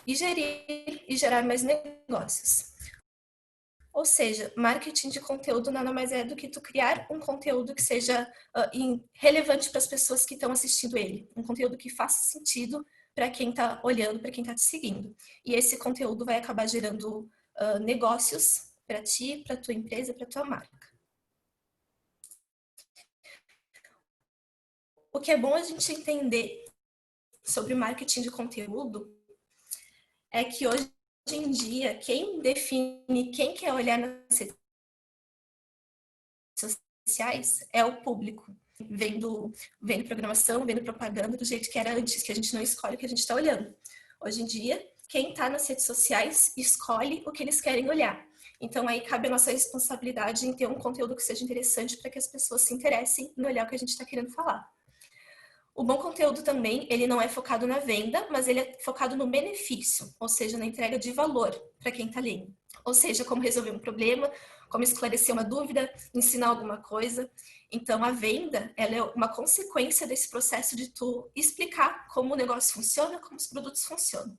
e gerir e gerar mais negócios. Ou seja, marketing de conteúdo nada mais é do que tu criar um conteúdo que seja relevante para as pessoas que estão assistindo ele. Um conteúdo que faça sentido para quem está olhando, para quem está te seguindo. E esse conteúdo vai acabar gerando negócios para ti, para tua empresa, para tua marca. O que é bom a gente entender sobre marketing de conteúdo é que hoje em dia, quem define quem quer olhar nas redes sociais é o público. Vendo programação, vendo propaganda do jeito que era antes, que a gente não escolhe o que a gente está olhando. Hoje em dia, quem está nas redes sociais escolhe o que eles querem olhar. Então, aí cabe a nossa responsabilidade em ter um conteúdo que seja interessante para que as pessoas se interessem em olhar o que a gente está querendo falar. O bom conteúdo também, ele não é focado na venda, mas ele é focado no benefício, ou seja, na entrega de valor para quem está lendo. Ou seja, como resolver um problema, como esclarecer uma dúvida, ensinar alguma coisa. Então, a venda, ela é uma consequência desse processo de tu explicar como o negócio funciona, como os produtos funcionam.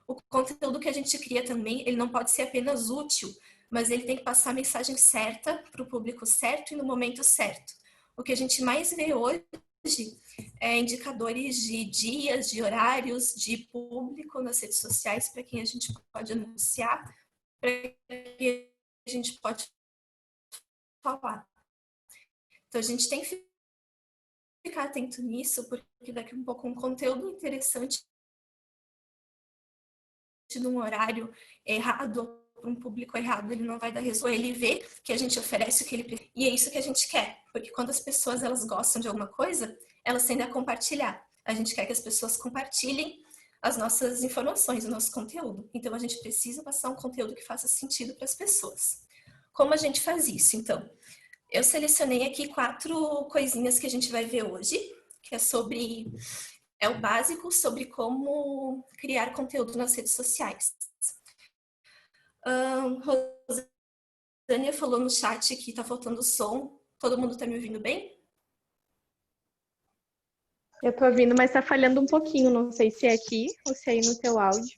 O conteúdo que a gente cria também, ele não pode ser apenas útil, mas ele tem que passar a mensagem certa para o público certo e no momento certo. O que a gente mais vê hoje é indicadores de dias, de horários, de público nas redes sociais para quem a gente pode anunciar, para quem a gente pode falar. Então a gente tem que ficar atento nisso, porque daqui a um pouco um conteúdo interessante num horário errado, para um público errado, ele não vai dar resultado. Ele vê que a gente oferece o que ele precisa. E é isso que a gente quer, porque quando as pessoas elas gostam de alguma coisa, elas tendem a compartilhar. A gente quer que as pessoas compartilhem as nossas informações, o nosso conteúdo. Então a gente precisa passar um conteúdo que faça sentido para as pessoas. Como a gente faz isso? Então, eu selecionei aqui 4 coisinhas que a gente vai ver hoje, que é o básico sobre como criar conteúdo nas redes sociais. Rosânia falou no chat que tá faltando som. Todo mundo tá me ouvindo bem? Eu tô ouvindo, mas tá falhando um pouquinho. Não sei se é aqui ou se é aí no teu áudio.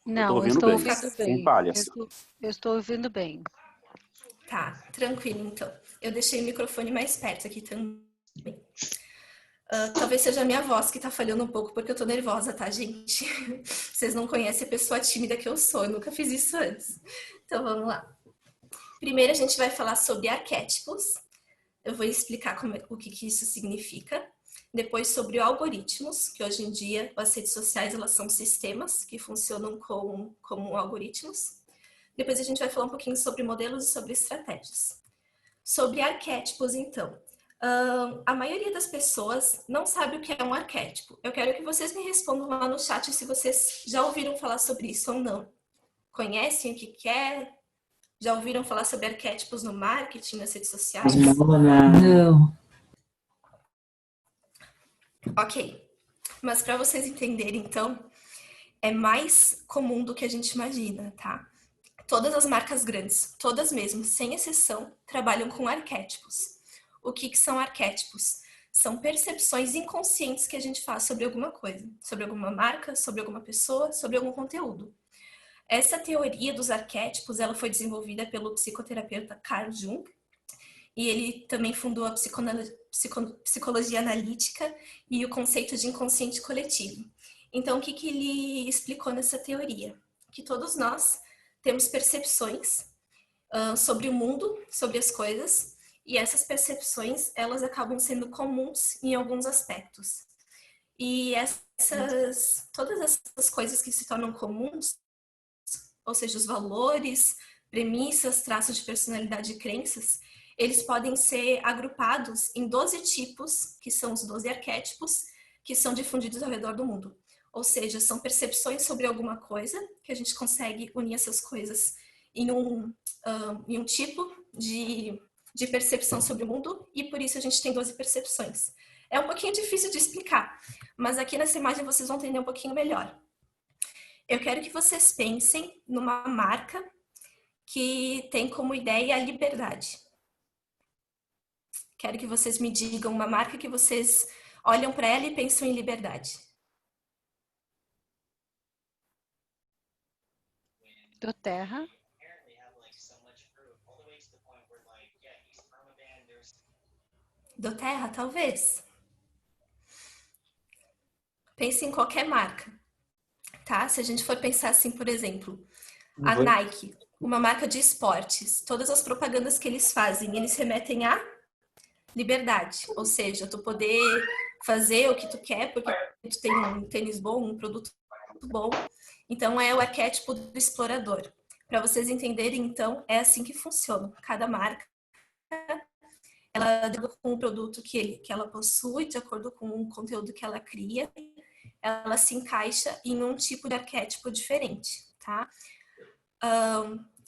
Não, eu estou ouvindo bem. Sem falhas. Eu estou ouvindo bem. Tá, tranquilo então. Eu deixei o microfone mais perto aqui também. Talvez seja a minha voz que tá falhando um pouco, porque eu tô nervosa, tá, gente? Vocês não conhecem a pessoa tímida que eu sou, eu nunca fiz isso antes. Então, vamos lá. Primeiro, a gente vai falar sobre arquétipos. Eu vou explicar o que isso significa. Depois, sobre algoritmos, que hoje em dia as redes sociais elas são sistemas que funcionam como algoritmos. Depois, a gente vai falar um pouquinho sobre modelos e sobre estratégias. Sobre arquétipos, então. A maioria das pessoas não sabe o que é um arquétipo. Eu quero que vocês me respondam lá no chat se vocês já ouviram falar sobre isso ou não. Conhecem o que é? Já ouviram falar sobre arquétipos no marketing, nas redes sociais? Não. Ok. Mas para vocês entenderem, então, é mais comum do que a gente imagina, tá? Todas as marcas grandes, todas mesmo, sem exceção, trabalham com arquétipos. O que são arquétipos? São percepções inconscientes que a gente faz sobre alguma coisa, sobre alguma marca, sobre alguma pessoa, sobre algum conteúdo. Essa teoria dos arquétipos, ela foi desenvolvida pelo psicoterapeuta Carl Jung, e ele também fundou a psicologia analítica e o conceito de inconsciente coletivo. Então, o que ele explicou nessa teoria? Que todos nós temos percepções sobre o mundo, sobre as coisas, e essas percepções, elas acabam sendo comuns em alguns aspectos. E todas essas coisas que se tornam comuns, ou seja, os valores, premissas, traços de personalidade e crenças, eles podem ser agrupados em 12 tipos, que são os 12 arquétipos, que são difundidos ao redor do mundo. Ou seja, são percepções sobre alguma coisa, que a gente consegue unir essas coisas em um tipo de percepção sobre o mundo, e por isso a gente tem 12 percepções. É um pouquinho difícil de explicar, mas aqui nessa imagem vocês vão entender um pouquinho melhor. Eu quero que vocês pensem numa marca que tem como ideia a liberdade. Quero que vocês me digam uma marca que vocês olham para ela e pensam em liberdade. Do Terra. Do Terra, talvez. Pense em qualquer marca, tá? Se a gente for pensar assim, por exemplo, a Nike, uma marca de esportes, todas as propagandas que eles fazem, eles remetem à liberdade, ou seja, tu poder fazer o que tu quer porque tu tem um tênis bom, um produto bom. Então é o arquétipo do explorador. Para vocês entenderem, então, é assim que funciona. Cada marca, ela, de acordo com o produto que ela possui, de acordo com o conteúdo que ela cria, ela se encaixa em um tipo de arquétipo diferente, tá?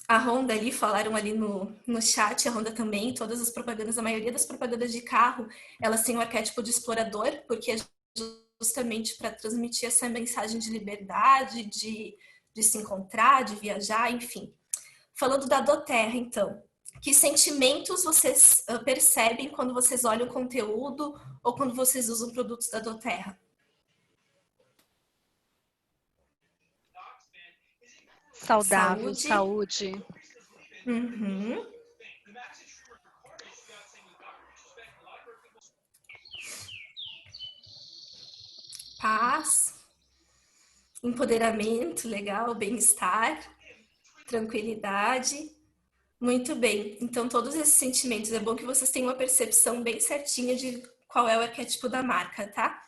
A Honda ali, falaram ali no chat, a Honda também, todas as propagandas, a maioria das propagandas de carro, elas têm o arquétipo de explorador, porque é justamente para transmitir essa mensagem de liberdade, de se encontrar, de viajar, enfim. Falando da doTERRA, então, que sentimentos vocês percebem quando vocês olham o conteúdo ou quando vocês usam produtos da doTERRA? Saudável, saúde. Uhum. Paz, empoderamento, legal, bem-estar, tranquilidade. Muito bem. Então, todos esses sentimentos, é bom que vocês tenham uma percepção bem certinha de qual é o arquétipo da marca, tá?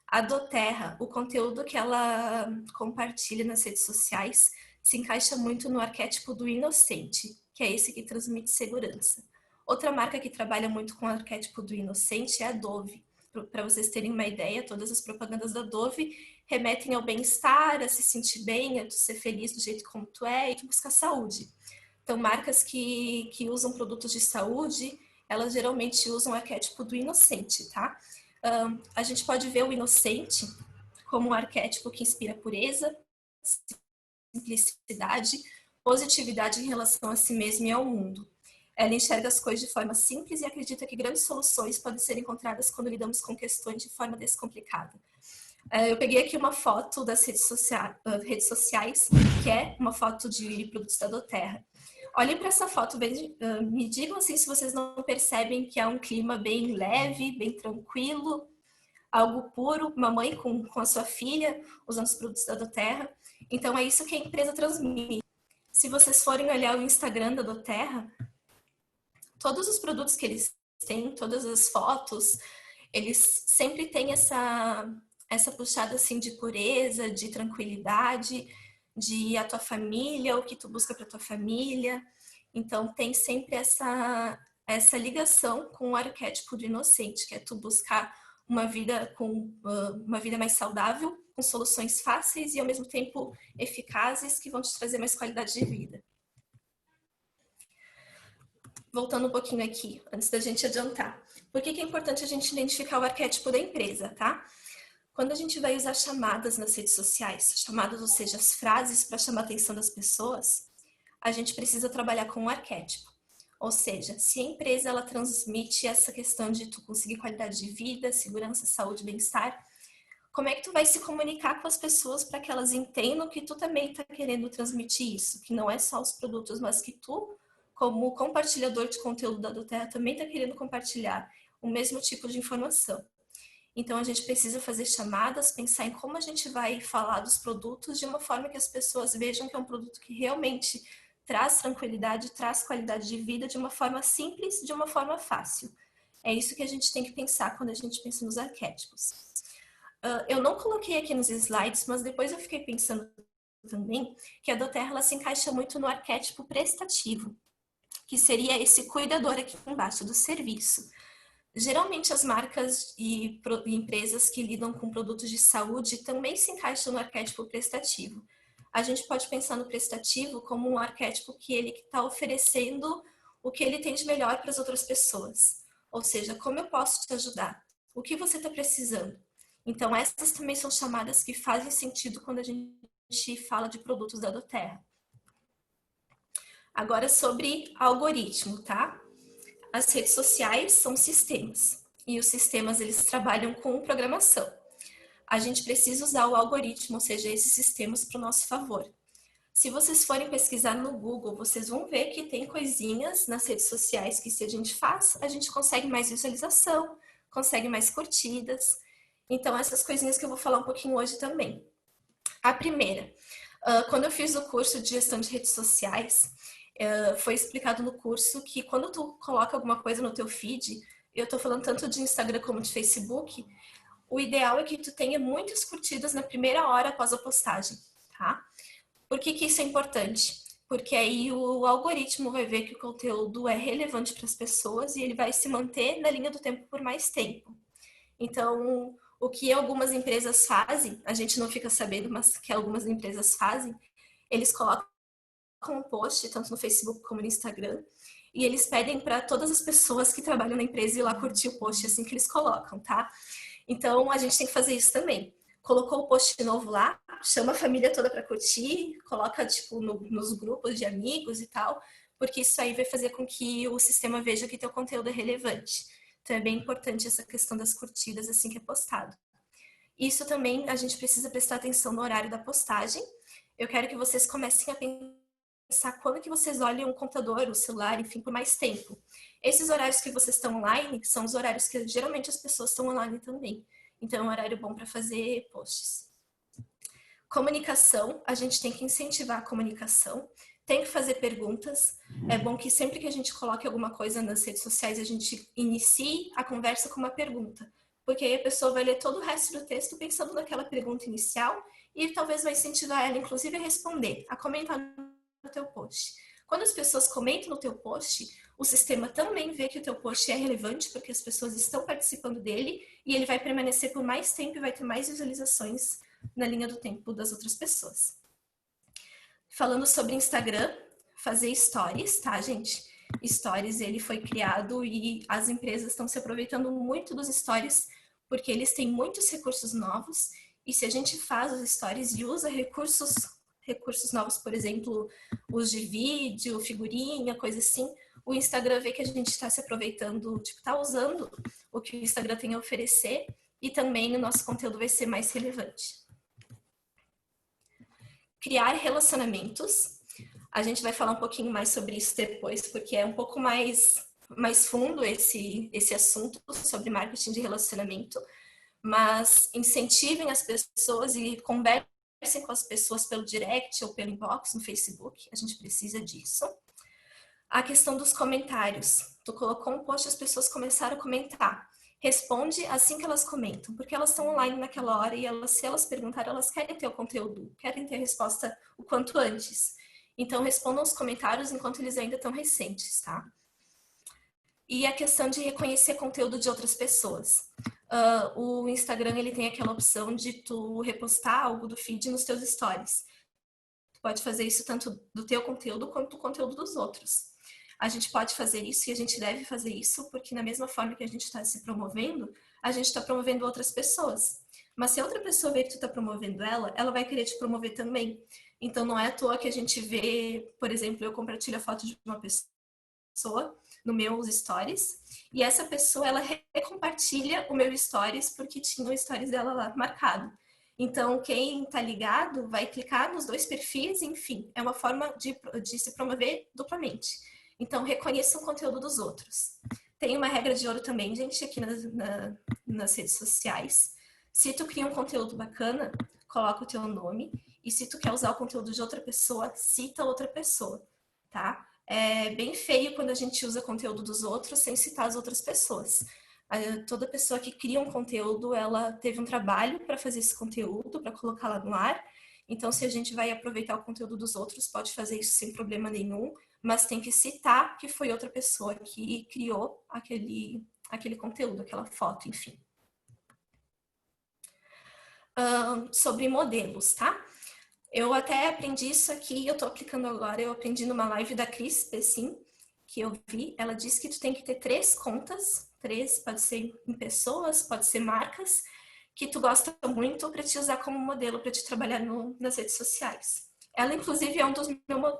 A doTERRA, o conteúdo que ela compartilha nas redes sociais se encaixa muito no arquétipo do inocente, que é esse que transmite segurança. Outra marca que trabalha muito com o arquétipo do inocente é a Dove. Para vocês terem uma ideia, todas as propagandas da Dove remetem ao bem-estar, a se sentir bem, a tu ser feliz do jeito como tu é e tu buscar saúde. Então, marcas que usam produtos de saúde, elas geralmente usam o arquétipo do inocente, tá? A gente pode ver o inocente como um arquétipo que inspira pureza, simplicidade, positividade em relação a si mesmo e ao mundo. Ela enxerga as coisas de forma simples e acredita que grandes soluções podem ser encontradas quando lidamos com questões de forma descomplicada. Eu peguei aqui uma foto das redes sociais, que é uma foto de produtos da doTERRA. Olhem para essa foto, me digam assim se vocês não percebem que é um clima bem leve, bem tranquilo, algo puro, uma mãe com a sua filha usando os produtos da doTERRA. Então é isso que a empresa transmite. Se vocês forem olhar o Instagram da doTERRA, todos os produtos que eles têm, todas as fotos, eles sempre têm essa puxada assim de pureza, de tranquilidade, de a tua família, o que tu busca para tua família. Então tem sempre essa ligação com o arquétipo do inocente, que é tu buscar uma vida mais saudável, com soluções fáceis e ao mesmo tempo eficazes que vão te trazer mais qualidade de vida. Voltando um pouquinho aqui, antes da gente adiantar. Por que é importante a gente identificar o arquétipo da empresa, tá? Quando a gente vai usar chamadas nas redes sociais, chamadas, ou seja, as frases para chamar a atenção das pessoas, a gente precisa trabalhar com o arquétipo. Ou seja, se a empresa ela transmite essa questão de tu conseguir qualidade de vida, segurança, saúde, bem-estar, como é que tu vai se comunicar com as pessoas para que elas entendam que tu também está querendo transmitir isso, que não é só os produtos, mas que tu, como compartilhador de conteúdo da doTERRA, também está querendo compartilhar o mesmo tipo de informação. Então, a gente precisa fazer chamadas, pensar em como a gente vai falar dos produtos de uma forma que as pessoas vejam que é um produto que realmente traz tranquilidade, traz qualidade de vida de uma forma simples, de uma forma fácil. É isso que a gente tem que pensar quando a gente pensa nos arquétipos. Eu não coloquei aqui nos slides, mas depois eu fiquei pensando também que a doTERRA ela se encaixa muito no arquétipo prestativo, que seria esse cuidador aqui embaixo do serviço. Geralmente as marcas e empresas que lidam com produtos de saúde também se encaixam no arquétipo prestativo. A gente pode pensar no prestativo como um arquétipo que ele está oferecendo o que ele tem de melhor para as outras pessoas. Ou seja, como eu posso te ajudar? O que você está precisando? Então essas também são chamadas que fazem sentido quando a gente fala de produtos da doTERRA. Agora sobre algoritmo, tá? As redes sociais são sistemas e os sistemas eles trabalham com programação. A gente precisa usar o algoritmo, ou seja, esses sistemas para o nosso favor. Se vocês forem pesquisar no Google, vocês vão ver que tem coisinhas nas redes sociais que se a gente faz, a gente consegue mais visualização, consegue mais curtidas. Então, essas coisinhas que eu vou falar um pouquinho hoje também. A primeira, quando eu fiz o curso de gestão de redes sociais, foi explicado no curso que quando tu coloca alguma coisa no teu feed, eu tô falando tanto de Instagram como de Facebook, o ideal é que tu tenha muitas curtidas na primeira hora após a postagem, tá? Por que isso é importante? Porque aí o algoritmo vai ver que o conteúdo é relevante para as pessoas e ele vai se manter na linha do tempo por mais tempo. Então, o que algumas empresas fazem, a gente não fica sabendo, mas que algumas empresas fazem, eles colocam um post, tanto no Facebook como no Instagram, e eles pedem para todas as pessoas que trabalham na empresa ir lá curtir o post assim que eles colocam, tá? Então, a gente tem que fazer isso também. Colocou o post novo lá, chama a família toda para curtir, coloca tipo nos grupos de amigos e tal, porque isso aí vai fazer com que o sistema veja que teu conteúdo é relevante. Então é bem importante essa questão das curtidas assim que é postado. Isso também a gente precisa prestar atenção no horário da postagem. Eu quero que vocês comecem a pensar quando que vocês olham o computador, o celular, enfim, por mais tempo. Esses horários que vocês estão online são os horários que geralmente as pessoas estão online também. Então, é um horário bom para fazer posts. Comunicação, a gente tem que incentivar a comunicação, tem que fazer perguntas. É bom que sempre que a gente coloque alguma coisa nas redes sociais, a gente inicie a conversa com uma pergunta. Porque aí a pessoa vai ler todo o resto do texto pensando naquela pergunta inicial e talvez vai incentivar ela, inclusive, a responder, a comentar no teu post. Quando as pessoas comentam no teu post, o sistema também vê que o teu post é relevante, porque as pessoas estão participando dele, e ele vai permanecer por mais tempo e vai ter mais visualizações na linha do tempo das outras pessoas. Falando sobre Instagram, fazer stories, tá, gente? Stories, ele foi criado e as empresas estão se aproveitando muito dos stories, porque eles têm muitos recursos novos, e se a gente faz os stories e usa recursos novos, por exemplo, os de vídeo, figurinha, coisa assim, o Instagram vê que a gente está se aproveitando, tipo, está usando o que o Instagram tem a oferecer e também o nosso conteúdo vai ser mais relevante. Criar relacionamentos. A gente vai falar um pouquinho mais sobre isso depois, porque é um pouco mais fundo esse assunto sobre marketing de relacionamento, mas incentivem as pessoas e conversem com as pessoas pelo direct ou pelo inbox no Facebook, a gente precisa disso. A questão dos comentários. Tu colocou um post, as pessoas começaram a comentar. Responde assim que elas comentam, porque elas estão online naquela hora e se elas perguntarem, elas querem ter o conteúdo, querem ter a resposta o quanto antes. Então, respondam os comentários enquanto eles ainda estão recentes, tá? E a questão de reconhecer conteúdo de outras pessoas. O Instagram, ele tem aquela opção de tu repostar algo do feed nos teus stories. Tu pode fazer isso tanto do teu conteúdo quanto do conteúdo dos outros. A gente pode fazer isso e a gente deve fazer isso porque na mesma forma que a gente está se promovendo, a gente está promovendo outras pessoas. Mas se outra pessoa vê que tu está promovendo ela vai querer te promover também. Então não é à toa que a gente vê, por exemplo, eu compartilho a foto de uma pessoa no meus stories e essa pessoa ela recompartilha o meu stories porque tinha o stories dela lá marcado. Então, quem tá ligado vai clicar nos dois perfis, enfim, é uma forma de se promover duplamente. Então, reconheça o conteúdo dos outros. Tem uma regra de ouro também, gente, aqui nas redes sociais. Se tu cria um conteúdo bacana, coloca o teu nome. E se tu quer usar o conteúdo de outra pessoa, cita outra pessoa, tá? É bem feio quando a gente usa conteúdo dos outros sem citar as outras pessoas. Toda pessoa que cria um conteúdo, ela teve um trabalho para fazer esse conteúdo, para colocar lá no ar. Então, se a gente vai aproveitar o conteúdo dos outros, pode fazer isso sem problema nenhum, mas tem que citar que foi outra pessoa que criou aquele conteúdo, aquela foto, enfim. Sobre modelos, tá? Eu até aprendi isso aqui, eu tô aplicando agora, eu aprendi numa live da Cris Pessim, que eu vi, ela disse que tu tem que ter 3 contas, 3, pode ser em pessoas, pode ser marcas, que tu gosta muito para te usar como modelo, para te trabalhar nas redes sociais. Ela, inclusive, é um dos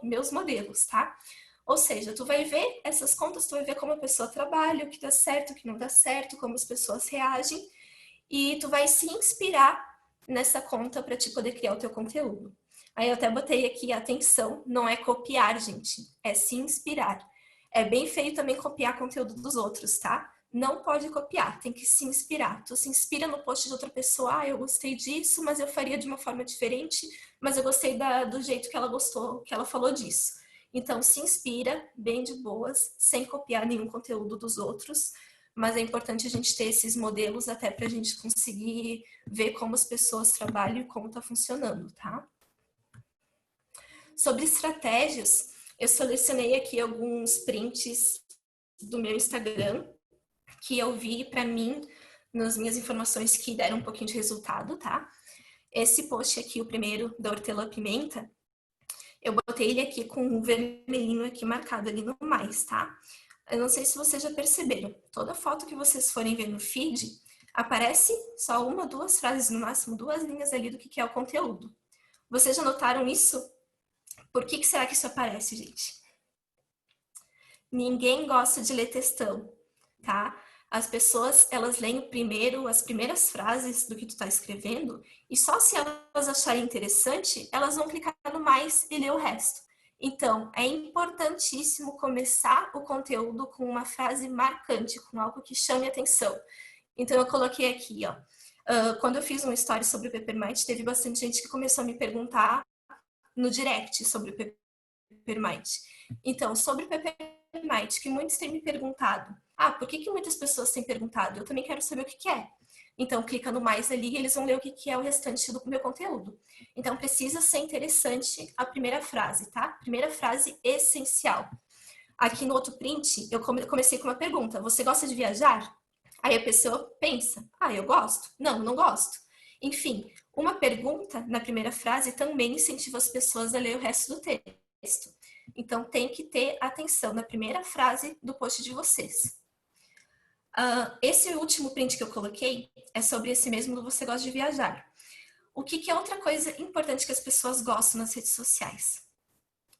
meus modelos, tá? Ou seja, tu vai ver essas contas, tu vai ver como a pessoa trabalha, o que dá certo, o que não dá certo, como as pessoas reagem, e tu vai se inspirar nessa conta para te poder criar o teu conteúdo. Aí eu até botei aqui, atenção, não é copiar, gente, é se inspirar. É bem feio também copiar conteúdo dos outros, tá? Não pode copiar, tem que se inspirar. Tu se inspira no post de outra pessoa, eu gostei disso, mas eu faria de uma forma diferente, mas eu gostei do jeito que ela gostou, que ela falou disso. Então, se inspira, bem de boas, sem copiar nenhum conteúdo dos outros, mas é importante a gente ter esses modelos até para a gente conseguir ver como as pessoas trabalham e como está funcionando, tá? Sobre estratégias, eu selecionei aqui alguns prints do meu Instagram que eu vi para mim nas minhas informações que deram um pouquinho de resultado, tá? Esse post aqui, o primeiro da hortelã-pimenta, eu botei ele aqui com um vermelhinho aqui marcado ali no mais, tá? Eu não sei se vocês já perceberam, toda foto que vocês forem ver no feed, aparece só uma, duas frases, no máximo 2 linhas ali do que é o conteúdo. Vocês já notaram isso? Por que será que isso aparece, gente? Ninguém gosta de ler textão, tá? As pessoas, elas leem primeiro as primeiras frases do que tu tá escrevendo e só se elas acharem interessante, elas vão clicar no mais e ler o resto. Então, é importantíssimo começar o conteúdo com uma frase marcante, com algo que chame atenção. Então, eu coloquei aqui, ó. Quando eu fiz um story sobre o Peppermint, teve bastante gente que começou a me perguntar no direct sobre o Peppermint. Então, sobre o Peppermint, que muitos têm me perguntado. Por que muitas pessoas têm perguntado? Eu também quero saber o que é. Então, clica no mais ali e eles vão ler o que é o restante do meu conteúdo. Então, precisa ser interessante a primeira frase, tá? Primeira frase essencial. Aqui no outro print, eu comecei com uma pergunta. Você gosta de viajar? Aí a pessoa pensa, eu gosto. Não, não gosto. Enfim, uma pergunta na primeira frase também incentiva as pessoas a ler o resto do texto. Então, tem que ter atenção na primeira frase do post de vocês. Esse último print que eu coloquei é sobre esse mesmo do Você Gosta de Viajar. O que é outra coisa importante que as pessoas gostam nas redes sociais?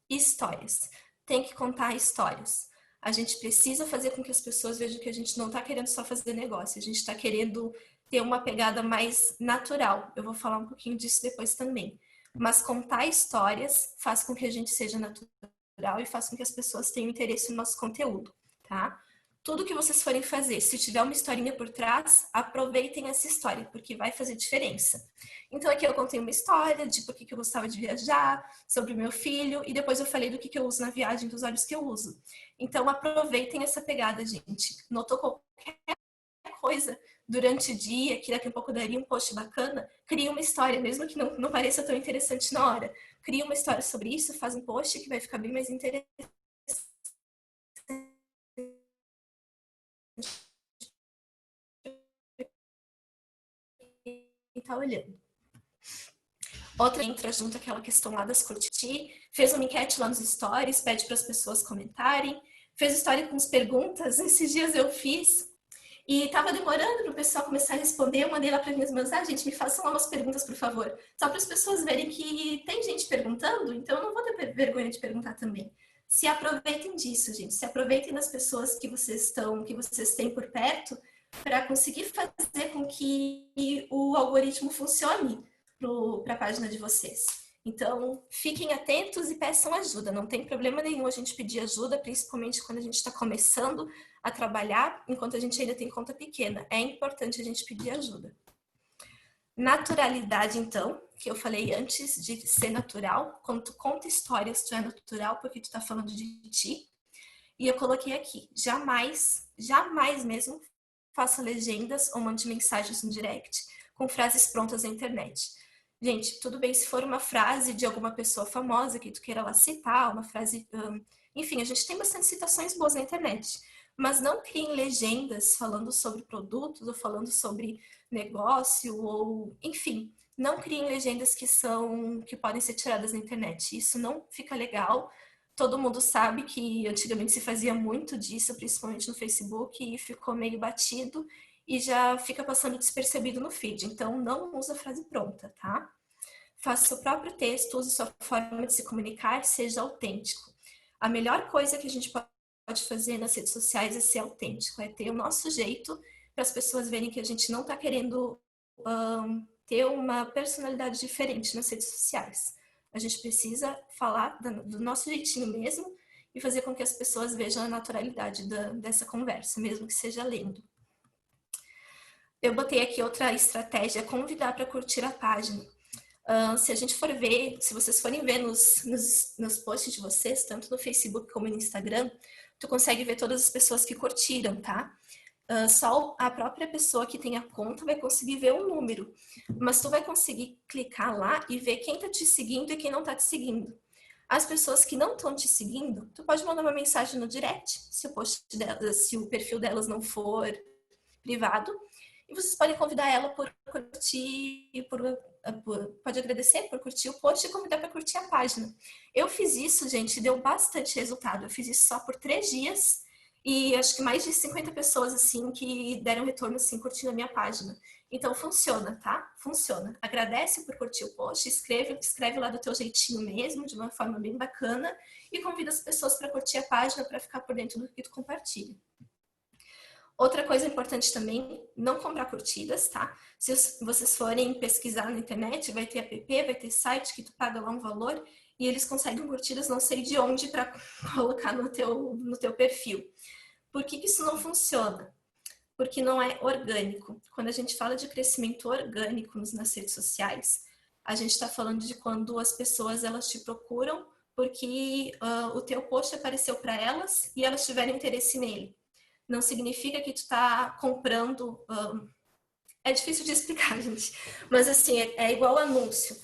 Histórias. Tem que contar histórias. A gente precisa fazer com que as pessoas vejam que a gente não está querendo só fazer negócio, a gente está querendo ter uma pegada mais natural. Eu vou falar um pouquinho disso depois também. Mas contar histórias faz com que a gente seja natural e faz com que as pessoas tenham interesse no nosso conteúdo, tá? Tudo que vocês forem fazer, se tiver uma historinha por trás, aproveitem essa história, porque vai fazer diferença. Então aqui eu contei uma história de por que eu gostava de viajar, sobre o meu filho, e depois eu falei do que eu uso na viagem, dos olhos que eu uso. Então aproveitem essa pegada, gente. Notou qualquer coisa durante o dia, que daqui a pouco daria um post bacana, cria uma história, mesmo que não pareça tão interessante na hora. Cria uma história sobre isso, faz um post que vai ficar bem mais interessante. E tá olhando. Outra entra junto aquela questão lá das curtir, fez uma enquete lá nos stories, pede para as pessoas comentarem, fez história com as perguntas, esses dias eu fiz, e tava demorando para o pessoal começar a responder, eu mandei lá para minhas irmãs, gente, me façam lá umas perguntas, por favor, só para as pessoas verem que tem gente perguntando, então eu não vou ter vergonha de perguntar também. Se aproveitem disso, gente, se aproveitem das pessoas que vocês têm por perto, para conseguir fazer com que o algoritmo funcione para a página de vocês. Então, fiquem atentos e peçam ajuda. Não tem problema nenhum a gente pedir ajuda, principalmente quando a gente está começando a trabalhar, enquanto a gente ainda tem conta pequena. É importante a gente pedir ajuda. Naturalidade, então, que eu falei antes de ser natural. Quando tu conta histórias, tu é natural, porque tu tá falando de ti. E eu coloquei aqui, jamais mesmo, faça legendas ou mande mensagens no direct com frases prontas na internet. Gente, tudo bem se for uma frase de alguma pessoa famosa que tu queira lá citar, uma frase... enfim, a gente tem bastante citações boas na internet. Mas não criem legendas falando sobre produtos ou falando sobre negócio ou... enfim, não criem legendas que podem ser tiradas na internet. Isso não fica legal. Todo mundo sabe que antigamente se fazia muito disso, principalmente no Facebook, e ficou meio batido e já fica passando despercebido no feed. Então, não usa frase pronta, tá? Faça seu próprio texto, use sua forma de se comunicar, seja autêntico. A melhor coisa que a gente pode fazer nas redes sociais é ser autêntico, é ter o nosso jeito para as pessoas verem que a gente não está querendo ter uma personalidade diferente nas redes sociais. A gente precisa falar do nosso jeitinho mesmo e fazer com que as pessoas vejam a naturalidade dessa conversa, mesmo que seja lendo. Eu botei aqui outra estratégia, convidar para curtir a página. Se a gente for ver, se vocês forem ver nos posts de vocês, tanto no Facebook como no Instagram, tu consegue ver todas as pessoas que curtiram, tá? Só a própria pessoa que tem a conta vai conseguir ver o número, mas tu vai conseguir clicar lá e ver quem tá te seguindo e quem não tá te seguindo. As pessoas que não estão te seguindo, tu pode mandar uma mensagem no direct, se o perfil delas não for privado, e vocês podem convidar ela por curtir, pode agradecer por curtir o post e convidar para curtir a página. Eu fiz isso, gente, deu bastante resultado. Eu fiz isso só por 3 dias e acho que mais de 50 pessoas, assim, que deram retorno, assim, curtindo a minha página. Então, funciona, tá? Funciona. Agradece por curtir o post, escreve lá do teu jeitinho mesmo, de uma forma bem bacana, e convida as pessoas para curtir a página, para ficar por dentro do que tu compartilha. Outra coisa importante também, não comprar curtidas, tá? Se vocês forem pesquisar na internet, vai ter app, vai ter site que tu paga lá um valor e eles conseguem curtidas não sei de onde para colocar no teu perfil. Por que isso não funciona? Porque não é orgânico. Quando a gente fala de crescimento orgânico nas redes sociais, a gente está falando de quando as pessoas elas te procuram porque o teu post apareceu para elas e elas tiveram interesse nele. Não significa que tu tá comprando... é difícil de explicar, gente. Mas assim, é igual anúncio.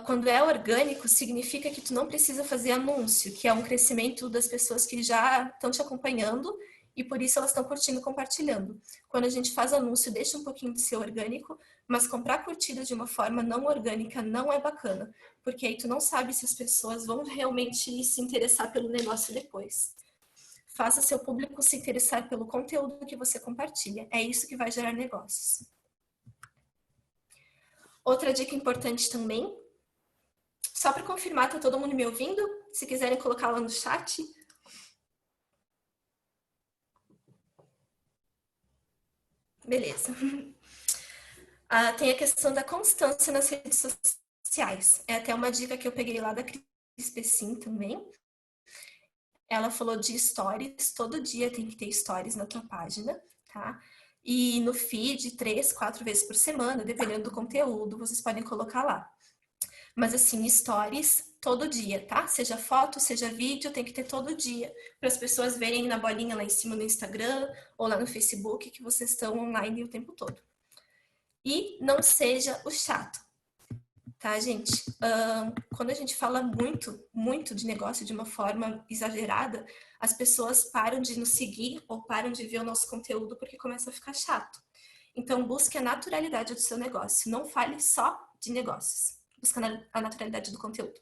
Quando é orgânico, significa que tu não precisa fazer anúncio, que é um crescimento das pessoas que já estão te acompanhando e por isso elas estão curtindo e compartilhando. Quando a gente faz anúncio, deixa um pouquinho de ser orgânico, mas comprar curtida de uma forma não orgânica não é bacana, porque aí tu não sabe se as pessoas vão realmente se interessar pelo negócio depois. Faça seu público se interessar pelo conteúdo que você compartilha. É isso que vai gerar negócios. Outra dica importante também, só para confirmar, tá todo mundo me ouvindo? Se quiserem colocar lá no chat. Beleza. Tem a questão da constância nas redes sociais. É até uma dica que eu peguei lá da Cris Pessim também. Ela falou de stories, todo dia tem que ter stories na tua página, tá? E no feed, 3, 4 vezes por semana, dependendo do conteúdo, vocês podem colocar lá. Mas assim, stories todo dia, tá? Seja foto, seja vídeo, tem que ter todo dia, para as pessoas verem na bolinha lá em cima no Instagram ou lá no Facebook que vocês estão online o tempo todo. E não seja o chato. Tá, gente? Quando a gente fala muito de negócio de uma forma exagerada, as pessoas param de nos seguir ou param de ver o nosso conteúdo porque começa a ficar chato. Então, busque a naturalidade do seu negócio. Não fale só de negócios. Busque a naturalidade do conteúdo.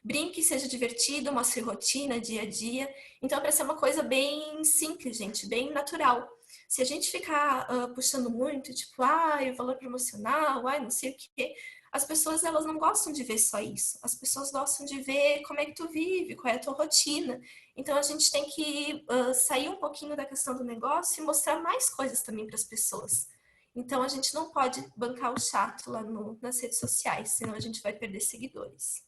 Brinque, seja divertido, mostre rotina, dia a dia. Então, é para ser uma coisa bem simples, gente, bem natural. Se a gente ficar puxando muito, tipo, o valor promocional, não sei o quê, as pessoas elas não gostam de ver só isso. As pessoas gostam de ver como é que tu vive, qual é a tua rotina. Então a gente tem que sair um pouquinho da questão do negócio e mostrar mais coisas também para as pessoas. Então a gente não pode bancar o chato lá nas redes sociais, senão a gente vai perder seguidores.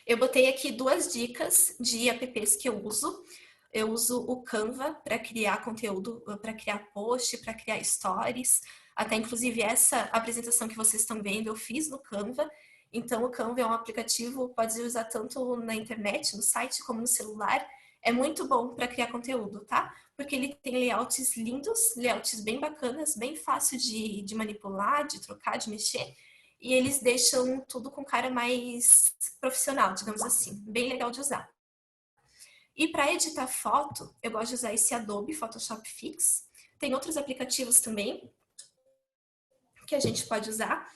Eu botei aqui 2 dicas de apps que eu uso. Eu uso o Canva para criar conteúdo, para criar post, para criar stories. Até, inclusive, essa apresentação que vocês estão vendo, eu fiz no Canva. Então, o Canva é um aplicativo, pode usar tanto na internet, no site, como no celular. É muito bom para criar conteúdo, tá? Porque ele tem layouts lindos, layouts bem bacanas, bem fácil de manipular, de trocar, de mexer. E eles deixam tudo com cara mais profissional, digamos assim. Bem legal de usar. E para editar foto, eu gosto de usar esse Adobe Photoshop Fix. Tem outros aplicativos também que a gente pode usar.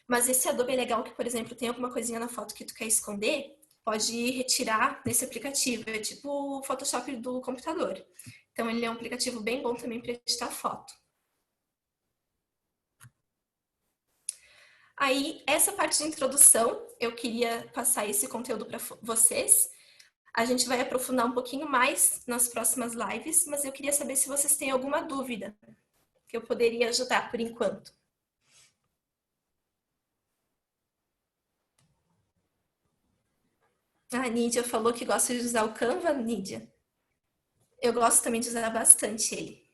Mas esse Adobe é legal que, por exemplo, tem alguma coisinha na foto que tu quer esconder, pode retirar nesse aplicativo. É tipo o Photoshop do computador. Então, ele é um aplicativo bem bom também para editar foto. Aí, essa parte de introdução, eu queria passar esse conteúdo para vocês. A gente vai aprofundar um pouquinho mais nas próximas lives, mas eu queria saber se vocês têm alguma dúvida que eu poderia ajudar por enquanto. A Nídia falou que gosta de usar o Canva, Nídia. Eu gosto também de usar bastante ele.